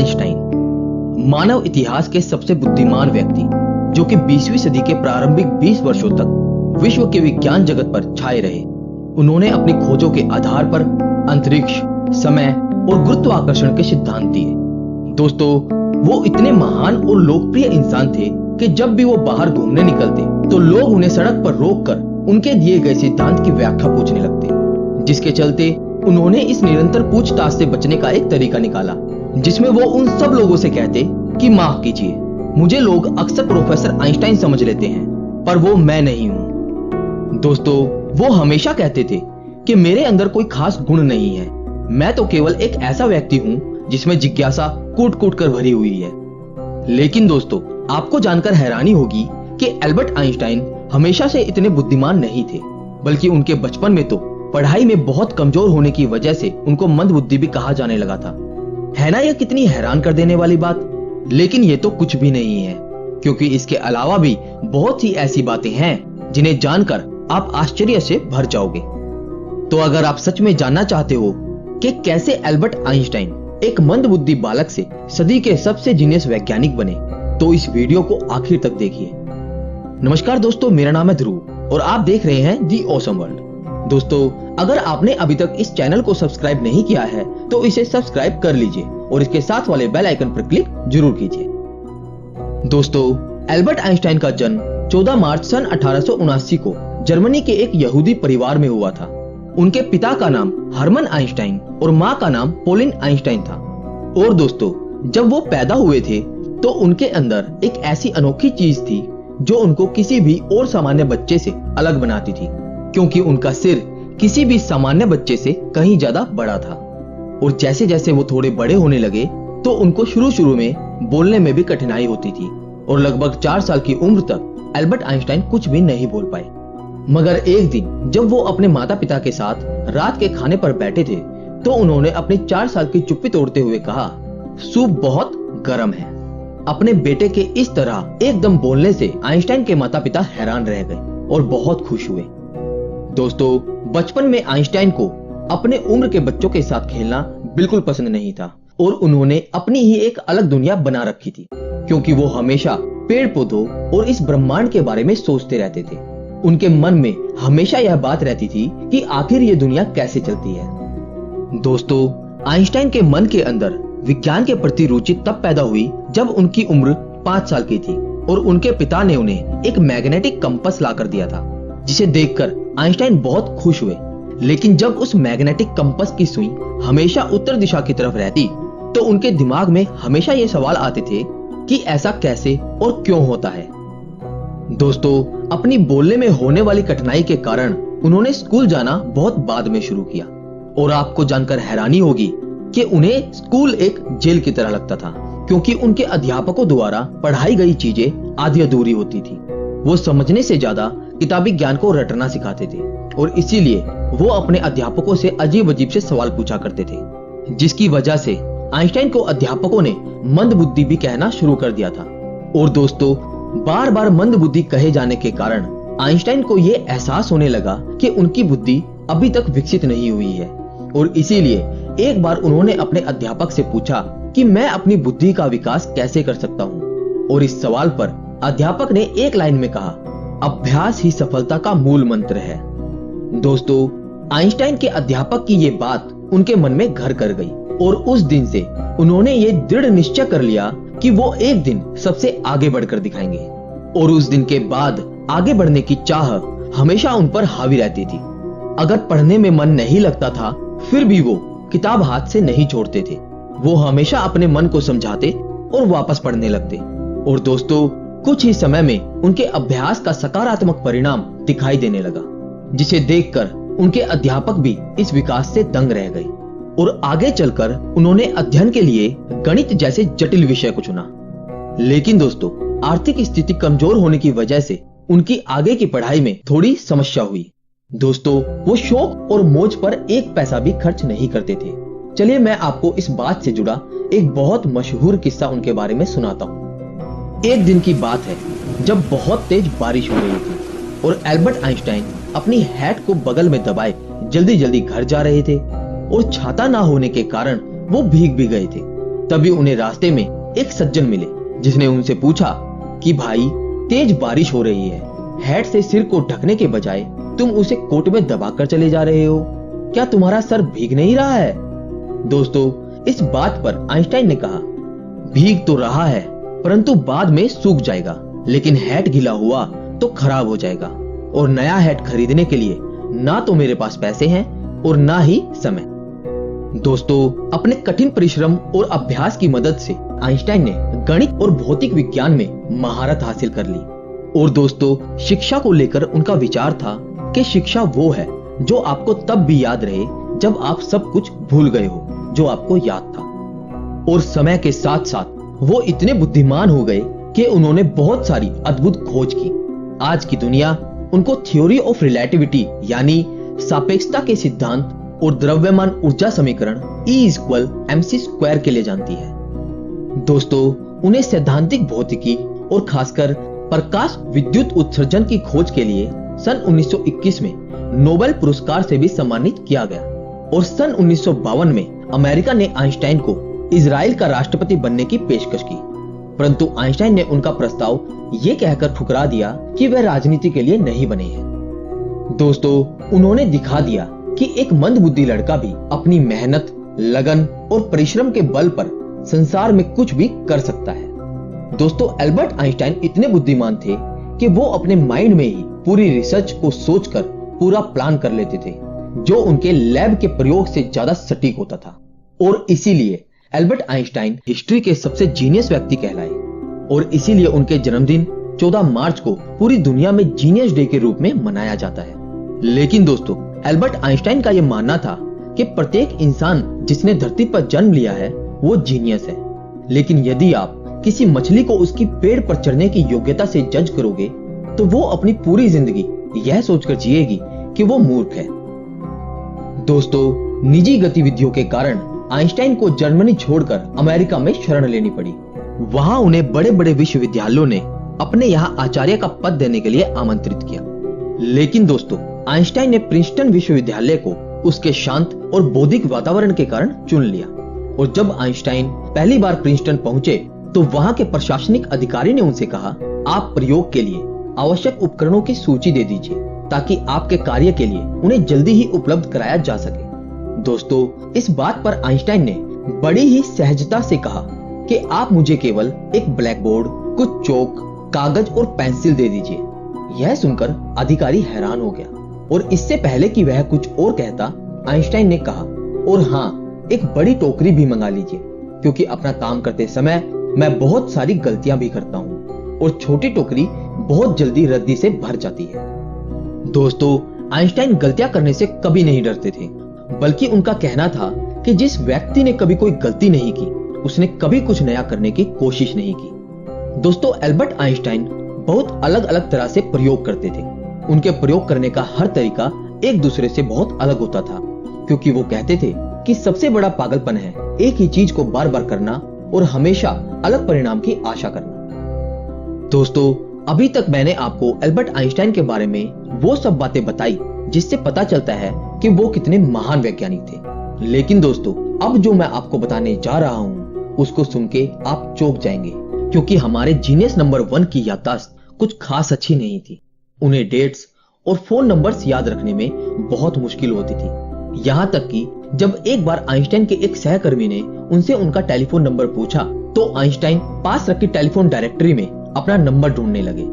Einstein मानव इतिहास के सबसे बुद्धिमान व्यक्ति, जो कि 20वीं सदी के प्रारंभिक 20 वर्षों तक विश्व के विज्ञान जगत पर छाए रहे। उन्होंने अपनी खोजों के आधार पर अंतरिक्ष, समय और गुरुत्वाकर्षण के सिद्धांत दिए। दोस्तों, वो इतने महान और लोकप्रिय इंसान थे कि जब भी वो बाहर घूमने निकलते तो लोग उन्हें सड़क पर रोककर उनके दिए गए सिद्धांत की व्याख्या पूछने लगते, जिसके चलते उन्होंने इस निरंतर पूछताछ से बचने का एक तरीका निकाला, जिसमें वो उन सब लोगों से कहते कि माफ कीजिए, मुझे लोग अक्सर प्रोफेसर आइंस्टाइन समझ लेते हैं, पर वो मैं नहीं हूँ। दोस्तों, वो हमेशा कहते थे कि मेरे अंदर कोई खास गुण नहीं है, मैं तो केवल एक ऐसा व्यक्ति हूँ जिसमें जिज्ञासा कूट कूट कर भरी हुई है। लेकिन दोस्तों, आपको जानकर हैरानी होगी कि एल्बर्ट आइंस्टाइन हमेशा से इतने बुद्धिमान नहीं थे, बल्कि उनके बचपन में तो पढ़ाई में बहुत कमजोर होने की वजह से उनको मंदबुद्धि भी कहा जाने लगा था। है ना यह कितनी हैरान कर देने वाली बात? लेकिन ये तो कुछ भी नहीं है, क्योंकि इसके अलावा भी बहुत ही ऐसी बातें हैं जिन्हें जानकर आप आश्चर्य से भर जाओगे। तो अगर आप सच में जानना चाहते हो कि कैसे एल्बर्ट आइंस्टाइन एक मंदबुद्धि बालक से सदी के सबसे जीनियस वैज्ञानिक बने, तो इस वीडियो को आखिर तक देखिए। नमस्कार दोस्तों, मेरा नाम है ध्रुव और आप देख रहे हैं दी ऑसम वर्ल्ड। दोस्तों, अगर आपने अभी तक इस चैनल को सब्सक्राइब नहीं किया है तो इसे सब्सक्राइब कर लीजिए और इसके साथ वाले बेल आइकन पर क्लिक जरूर कीजिए। दोस्तों, एल्बर्ट आइंस्टाइन का जन्म 14 मार्च सन 1879 को जर्मनी के एक यहूदी परिवार में हुआ था। उनके पिता का नाम हरमन आइंस्टाइन और माँ का नाम पोलिन आइंस्टाइन था। और दोस्तों, जब वो पैदा हुए थे तो उनके अंदर एक ऐसी अनोखी चीज थी जो उनको किसी भी और सामान्य बच्चे से अलग बनाती थी, क्योंकि उनका सिर किसी भी सामान्य बच्चे से कहीं ज्यादा बड़ा था। और जैसे जैसे वो थोड़े बड़े होने लगे तो उनको शुरू में बोलने में भी कठिनाई होती थी और लगभग 4 साल की उम्र तक एल्बर्ट आइंस्टाइन कुछ भी नहीं बोल पाए। मगर एक दिन जब वो अपने माता पिता के साथ रात के खाने पर बैठे थे तो उन्होंने अपनी 4 साल की चुप्पी तोड़ते हुए कहा, सूप बहुत गर्म है। अपने बेटे के इस तरह एकदम बोलने से आइंस्टाइन के माता पिता हैरान रह गए और बहुत खुश हुए। दोस्तों, बचपन में आइंस्टाइन को अपने उम्र के बच्चों के साथ खेलना बिल्कुल पसंद नहीं था और उन्होंने अपनी ही एक अलग दुनिया बना रखी थी, क्योंकि वो हमेशा पेड़ पौधों और इस ब्रह्मांड के बारे में सोचते रहते थे। उनके मन में हमेशा यह बात रहती थी कि आखिर ये दुनिया कैसे चलती है। दोस्तों, आइंस्टाइन के मन के अंदर विज्ञान के प्रति रुचि तब पैदा हुई जब उनकी उम्र 5 साल की थी और उनके पिता ने उन्हें एक मैग्नेटिक कंपास लाकर दिया था, जिसे देखकर आइंस्टाइन बहुत खुश हुए। लेकिन जब उस मैग्नेटिक कंपास की सुई हमेशा उत्तर दिशा की तरफ रहती तो उनके दिमाग में हमेशा ये सवाल आते थे कि ऐसा कैसे और क्यों होता है। दोस्तों, अपनी बोलने में होने वाली कठिनाई के कारण उन्होंने स्कूल जाना बहुत बाद में शुरू किया और आपको जानकर हैरानी होगी कि उन्हें स्कूल एक जेल की तरह लगता था, क्योंकि उनके अध्यापकों द्वारा पढ़ाई गई चीजें आधी अधूरी होती थी। वो समझने से ज्यादा किताबी ज्ञान को रटना सिखाते थे और इसीलिए वो अपने अध्यापकों से अजीब अजीब से सवाल पूछा करते थे, जिसकी वजह से आइंस्टाइन को अध्यापकों ने मंदबुद्धि भी कहना शुरू कर दिया था। और दोस्तों, बार बार मंदबुद्धि कहे जाने के कारण आइंस्टाइन को ये एहसास होने लगा कि उनकी बुद्धि अभी तक विकसित नहीं हुई है और इसीलिए एक बार उन्होंने अपने अध्यापक से पूछा कि मैं अपनी बुद्धि का विकास कैसे कर सकता हूँ। और इस सवाल पर अध्यापक ने एक लाइन में कहा, अभ्यास ही सफलता का मूल मंत्र है। दोस्तों, आइंस्टाइन के अध्यापक की ये बात उनके मन में घर कर गई और उस दिन से उन्होंने ये दृढ़ निश्चय कर लिया कि वो एक दिन सबसे आगे बढ़कर दिखाएंगे। और उस दिन के बाद आगे बढ़ने की चाह हमेशा उन पर हावी रहती थी। अगर पढ़ने में मन नहीं लगता था फिर भी वो किताब हाथ से नहीं छोड़ते थे। वो हमेशा अपने मन को समझाते और वापस पढ़ने लगते। और दोस्तों, कुछ ही समय में उनके अभ्यास का सकारात्मक परिणाम दिखाई देने लगा, जिसे देखकर उनके अध्यापक भी इस विकास से दंग रह गए और आगे चलकर उन्होंने अध्ययन के लिए गणित जैसे जटिल विषय को चुना। लेकिन दोस्तों, आर्थिक स्थिति कमजोर होने की वजह से उनकी आगे की पढ़ाई में थोड़ी समस्या हुई। दोस्तों, वो शौक और मौज पर एक पैसा भी खर्च नहीं करते थे। चलिए मैं आपको इस बात से जुड़ा एक बहुत मशहूर किस्सा उनके बारे में सुनाता हूँ। एक दिन की बात है जब बहुत तेज बारिश हो रही थी और एल्बर्ट आइंस्टाइन अपनी हैट को बगल में दबाए जल्दी जल्दी घर जा रहे थे और छाता ना होने के कारण वो भीग भी गए थे। तभी उन्हें रास्ते में एक सज्जन मिले, जिसने उनसे पूछा कि भाई, तेज बारिश हो रही है, हैट से सिर को ढकने के बजाय तुम उसे कोट में दबाकर चले जा रहे हो, क्या तुम्हारा सर भीग नहीं रहा है? दोस्तों, इस बात पर आइंस्टाइन ने कहा, भीग तो रहा है परंतु बाद में सूख जाएगा, लेकिन हैट गीला हुआ तो खराब हो जाएगा, और नया हैट खरीदने के लिए ना तो मेरे पास पैसे हैं और ना ही समय। दोस्तों, अपने कठिन परिश्रम और अभ्यास की मदद से आइंस्टाइन ने गणित और भौतिक विज्ञान में महारत हासिल कर ली। और दोस्तों, शिक्षा को लेकर उनका विचार था कि शिक्षा वो है जो आपको तब भी याद रहे जब आप सब कुछ भूल गए हो जो आपको याद था। और समय के साथ साथ वो इतने बुद्धिमान हो गए कि उन्होंने बहुत सारी अद्भुत खोज की। आज की दुनिया उनको थ्योरी ऑफ रिलेटिविटी यानी सापेक्षता के सिद्धांत और द्रव्यमान ऊर्जा समीकरण E=mc² के लिए जानती है। दोस्तों, उन्हें सैद्धांतिक भौतिकी और खासकर प्रकाश विद्युत उत्सर्जन की खोज के लिए सन 1921 में नोबेल पुरस्कार से भी सम्मानित किया गया। और सन 1952 में अमेरिका ने आइंस्टाइन को इजराइल का राष्ट्रपति बनने की पेशकश की, परंतु आइंस्टाइन ने उनका प्रस्ताव ये कहकर ठुकरा दिया कि वह राजनीति के लिए नहीं बने हैं। दोस्तों, उन्होंने दिखा दिया कि एक मंदबुद्धि लड़का भी अपनी मेहनत, लगन और परिश्रम के बल पर संसार में कुछ भी कर सकता है। दोस्तों, एल्बर्ट आइंस्टाइन इतने बुद्धिमान थे कि वो अपने माइंड में ही पूरी रिसर्च को सोचकर पूरा प्लान कर लेते थे, जो उनके लैब के प्रयोग से ज्यादा सटीक होता था। और इसीलिए एल्बर्ट आइंस्टाइन हिस्ट्री के सबसे जीनियस व्यक्ति कहलाए, और इसीलिए उनके जन्मदिन 14 मार्च को पूरी दुनिया में जीनियस डे के रूप में मनाया जाता है। लेकिन दोस्तों, एल्बर्ट आइंस्टाइन का यह मानना था कि प्रत्येक इंसान जिसने धरती पर जन्म लिया है वो जीनियस है, लेकिन यदि आप किसी मछली को उसकी पेड़ पर चढ़ने की योग्यता से जज करोगे तो वो अपनी पूरी जिंदगी यह सोचकर जिएगी कि वो मूर्ख है। दोस्तों, निजी गतिविधियों के कारण आइंस्टाइन को जर्मनी छोड़कर अमेरिका में शरण लेनी पड़ी। वहां उन्हें बड़े बड़े विश्वविद्यालयों ने अपने यहाँ आचार्य का पद देने के लिए आमंत्रित किया। लेकिन दोस्तों, आइंस्टाइन ने प्रिंसटन विश्वविद्यालय को उसके शांत और बौद्धिक वातावरण के कारण चुन लिया। और जब आइंस्टाइन पहली बार प्रिंसटन पहुंचे तो वहां के प्रशासनिक अधिकारी ने उनसे कहा, आप प्रयोग के लिए आवश्यक उपकरणों की सूची दे दीजिए ताकि आपके कार्य के लिए उन्हें जल्दी ही उपलब्ध कराया जा सके। दोस्तों, इस बात पर आइंस्टाइन ने बड़ी ही सहजता से कहा कि आप मुझे केवल एक ब्लैक बोर्ड, कुछ चौक, कागज और पेंसिल दे दीजिए। यह सुनकर अधिकारी हैरान हो गया, और इससे पहले कि वह कुछ और कहता, आइंस्टाइन ने कहा, और हाँ, एक बड़ी टोकरी भी मंगा लीजिए, क्योंकि अपना काम करते समय मैं बहुत सारी गलतियां भी करता हूँ और छोटी टोकरी बहुत जल्दी रद्दी से भर जाती है। दोस्तों, आइंस्टाइन गलतियां करने से कभी नहीं डरते थे, बल्कि उनका कहना था कि जिस व्यक्ति ने कभी कोई गलती नहीं की उसने कभी कुछ नया करने की कोशिश नहीं की। दोस्तों, एल्बर्ट आइंस्टाइन बहुत अलग अलग तरह से प्रयोग करते थे। उनके प्रयोग करने का हर तरीका एक दूसरे से बहुत अलग होता था, क्योंकि वो कहते थे कि सबसे बड़ा पागलपन है एक ही चीज को बार बार करना और हमेशा अलग परिणाम की आशा करना। दोस्तों, अभी तक मैंने आपको एल्बर्ट आइंस्टाइन के बारे में वो सब बातें बताई जिससे पता चलता है कि वो कितने महान वैज्ञानिक थे। लेकिन दोस्तों, अब जो मैं आपको बताने जा रहा हूँ उसको सुन के आप चौंक जाएंगे, क्योंकि हमारे जीनियस नंबर 1 की याददाश्त कुछ खास अच्छी नहीं थी। उन्हें डेट्स और फोन नंबर्स याद रखने में बहुत मुश्किल होती थी। यहाँ तक कि जब एक बार आइंस्टाइन के एक सहकर्मी ने उनसे उनका टेलीफोन नंबर पूछा तो आइंस्टाइन पास रखी टेलीफोन डायरेक्टरी में अपना नंबर ढूंढने लगे।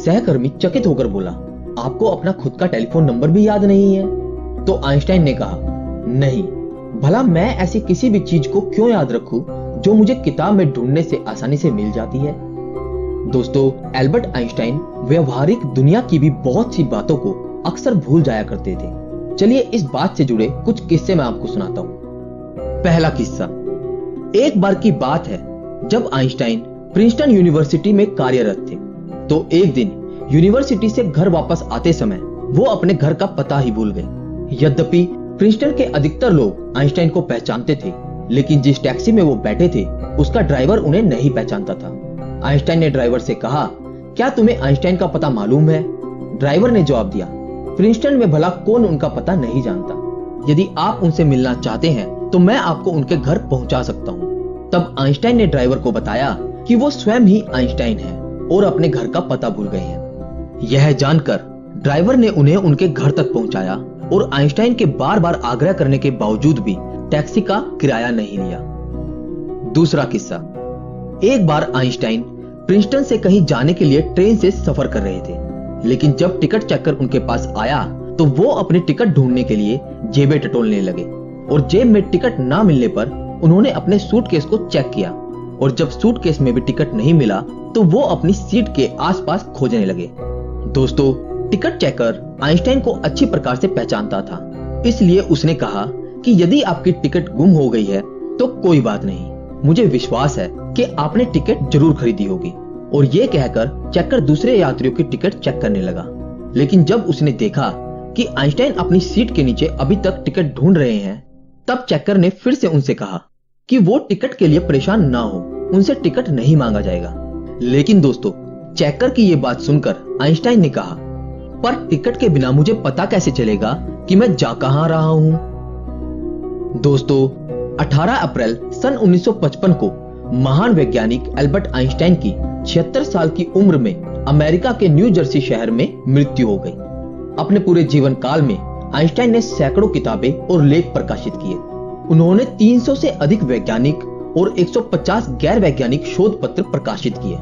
सहकर्मी चकित होकर बोला, आपको अपना खुद का टेलीफोन नंबर भी याद नहीं है? तो आइंस्टाइन ने कहा, नहीं, भला मैं ऐसी किसी भी चीज को क्यों याद रखूं जो मुझे किताब में ढूंढने से आसानी से मिल जाती है। दोस्तों, एल्बर्ट आइंस्टाइन व्यवहारिक दुनिया की भी बहुत सी बातों को अक्सर भूल जाया करते थे। चलिए इस बात से जुड़े कुछ किस्से मैं आपको सुनाता हूँ। पहला किस्सा, एक बार की बात है जब आइंस्टाइन प्रिंसटन यूनिवर्सिटी में कार्यरत थे, तो एक दिन यूनिवर्सिटी से घर वापस आते समय वो अपने घर का पता ही भूल गए। यद्यपि प्रिंसटन के अधिकतर लोग आइंस्टाइन को पहचानते थे, लेकिन जिस टैक्सी में वो बैठे थे उसका ड्राइवर उन्हें नहीं पहचानता था। आइंस्टाइन ने ड्राइवर से कहा, क्या तुम्हें आइंस्टाइन का पता मालूम है? ड्राइवर ने जवाब दिया, प्रिंसटन में भला कौन उनका पता नहीं जानता। यदि आप उनसे मिलना चाहते हैं तो मैं आपको उनके घर पहुंचा सकता हूं। तब आइंस्टाइन ने ड्राइवर को बताया कि वो स्वयं ही आइंस्टाइन है और अपने घर का पता भूल गए हैं। यह जानकर ड्राइवर ने उन्हें उनके घर तक पहुंचाया और आइंस्टाइन के बार बार आग्रह करने के बावजूद भी टैक्सी का किराया नहीं लिया। दूसरा किस्सा, एक बार आइंस्टाइन प्रिंसटन से कहीं जाने के लिए ट्रेन से सफर कर रहे थे, लेकिन जब टिकट चेकर उनके पास आया तो वो अपनी टिकट ढूंढने के लिए जेबें टटोलने लगे और जेब में टिकट ना मिलने पर उन्होंने अपने सूटकेस को चेक किया और जब सूटकेस में भी टिकट नहीं मिला तो वो अपनी सीट के आसपास खोजने लगे। दोस्तों, टिकट चेकर आइंस्टाइन को अच्छी प्रकार से पहचानता था, इसलिए उसने कहा कि यदि आपकी टिकट गुम हो गई है तो कोई बात नहीं, मुझे विश्वास है कि आपने टिकट जरूर खरीदी होगी। और ये कहकर चेकर दूसरे यात्रियों की टिकट चेक करने लगा। लेकिन जब उसने देखा कि आइंस्टाइन अपनी सीट के नीचे अभी तक टिकट ढूंढ रहे हैं, तब चेकर ने फिर से उनसे कहा कि वो टिकट के लिए परेशान ना हो, उनसे टिकट नहीं मांगा जाएगा। लेकिन दोस्तों, चेकर की ये बात सुनकर आइंस्टाइन ने कहा, पर टिकट के बिना मुझे पता कैसे चलेगा कि मैं जा कहां रहा हूं। दोस्तों, 18 अप्रैल सन 1955 को महान वैज्ञानिक एल्बर्ट आइंस्टाइन की 76 साल की उम्र में अमेरिका के न्यू जर्सी शहर में मृत्यु हो गई। अपने पूरे जीवन काल में आइंस्टाइन ने सैकड़ों किताबें और लेख प्रकाशित किए। उन्होंने 300 से अधिक वैज्ञानिक और 150 गैर वैज्ञानिक शोध पत्र प्रकाशित किए।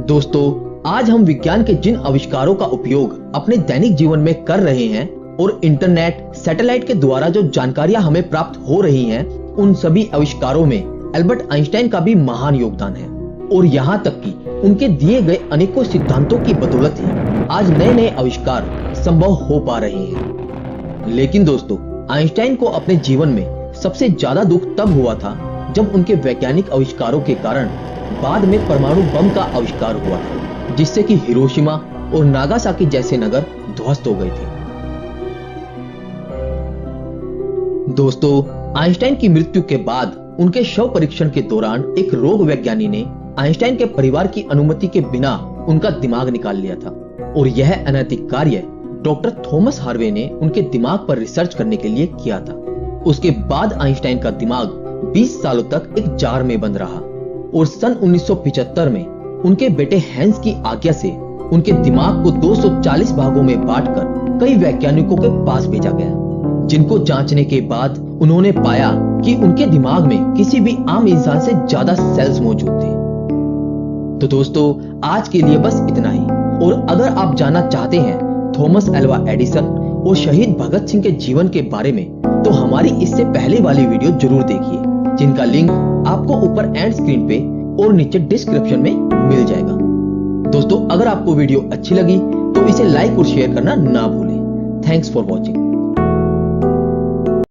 दोस्तों, आज हम विज्ञान के जिन आविष्कारों का उपयोग अपने दैनिक जीवन में कर रहे हैं और इंटरनेट, सैटेलाइट के द्वारा जो जानकारियां हमें प्राप्त हो रही हैं, उन सभी आविष्कारों में एल्बर्ट आइंस्टाइन का भी महान योगदान है। और यहाँ तक कि उनके दिए गए अनेकों सिद्धांतों की बदौलत ही आज नए नए आविष्कार संभव हो पा रहे हैं। लेकिन दोस्तों, आइंस्टाइन को अपने जीवन में सबसे ज्यादा दुख तब हुआ था जब उनके वैज्ञानिक आविष्कारों के कारण बाद में परमाणु बम का आविष्कार हुआ था, जिससे कि हिरोशिमा और नागासाकी जैसे नगर ध्वस्त हो गए थे। दोस्तों, आइंस्टाइन की मृत्यु के बाद उनके शव परीक्षण के दौरान एक रोग वैज्ञानी ने आइंस्टाइन के परिवार की अनुमति के बिना उनका दिमाग निकाल लिया था और यह अनैतिक कार्य डॉक्टर थॉमस हार्वे ने उनके दिमाग पर रिसर्च करने के लिए किया था। उसके बाद आइंस्टाइन का दिमाग 20 सालों तक एक जार में बंद रहा और सन 1975 में उनके बेटे हैंस की आज्ञा से उनके दिमाग को 240 भागों में बांटकर कई वैज्ञानिकों के पास भेजा गया, जिनको जांचने के बाद उन्होंने पाया कि उनके दिमाग में किसी भी आम इंसान से ज्यादा सेल्स मौजूद थे। तो दोस्तों, आज के लिए बस इतना ही। और अगर आप जानना चाहते हैं थॉमस एल्वा एडिसन और शहीद भगत सिंह के जीवन के बारे में, तो हमारी इससे पहले वाली वीडियो जरूर देखिए, जिनका लिंक आपको ऊपर एंड स्क्रीन पे और नीचे डिस्क्रिप्शन में मिल जाएगा। दोस्तों, अगर आपको वीडियो अच्छी लगी तो इसे लाइक और शेयर करना ना भूलें। Thanks for watching.